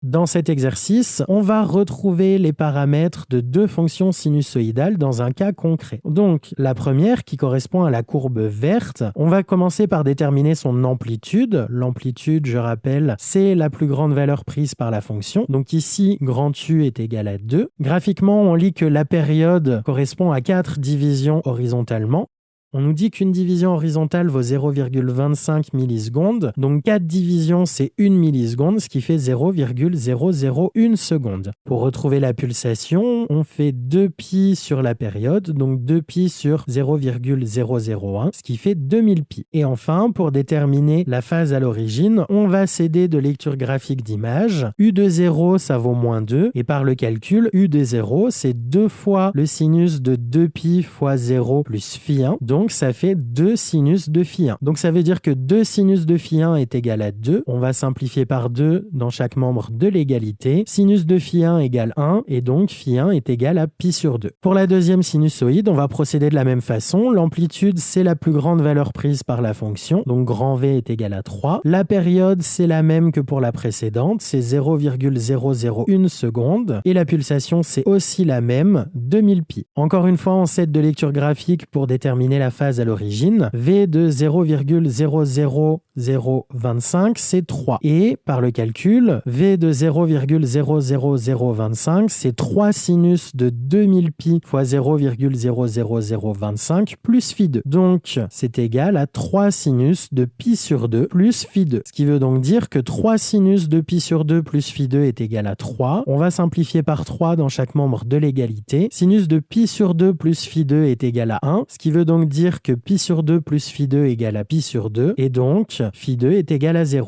Dans cet exercice, on va retrouver les paramètres de deux fonctions sinusoïdales dans un cas concret. Donc, la première, qui correspond à la courbe verte, on va commencer par déterminer son amplitude. L'amplitude, je rappelle, c'est la plus grande valeur prise par la fonction. Donc ici, grand U est égal à 2. Graphiquement, on lit que la période correspond à 4 divisions horizontalement. On nous dit qu'une division horizontale vaut 0,25 millisecondes, donc 4 divisions c'est 1 milliseconde, ce qui fait 0,001 seconde. Pour retrouver la pulsation, on fait 2π sur la période, donc 2π sur 0,001, ce qui fait 2000 π. Et enfin, pour déterminer la phase à l'origine, on va s'aider de lecture graphique d'image. U de 0, ça vaut moins 2, et par le calcul, U de 0, c'est 2 fois le sinus de 2π fois 0 plus phi1, donc ça fait 2 sinus de phi1. Donc ça veut dire que 2 sinus de phi1 est égal à 2. On va simplifier par 2 dans chaque membre de l'égalité. Sinus de phi1 égale 1 et donc phi1 est égal à pi sur 2. Pour la deuxième sinusoïde, on va procéder de la même façon. L'amplitude, c'est la plus grande valeur prise par la fonction. Donc grand V est égal à 3. La période, c'est la même que pour la précédente. C'est 0,001 seconde. Et la pulsation, c'est aussi la même, 2000 pi. Encore une fois, on s'aide de lecture graphique pour déterminer la phase à l'origine. V de 0,00025, c'est 3. Et par le calcul, V de 0,00025, c'est 3 sinus de 2000 pi fois 0,00025 plus phi 2. Donc, c'est égal à 3 sinus de pi sur 2 plus phi 2. Ce qui veut donc dire que 3 sinus de pi sur 2 plus phi 2 est égal à 3. On va simplifier par 3 dans chaque membre de l'égalité. Sinus de pi sur 2 plus phi 2 est égal à 1. Ce qui veut donc dire que pi sur 2 plus phi 2 égale à pi sur 2, et donc phi 2 est égal à 0.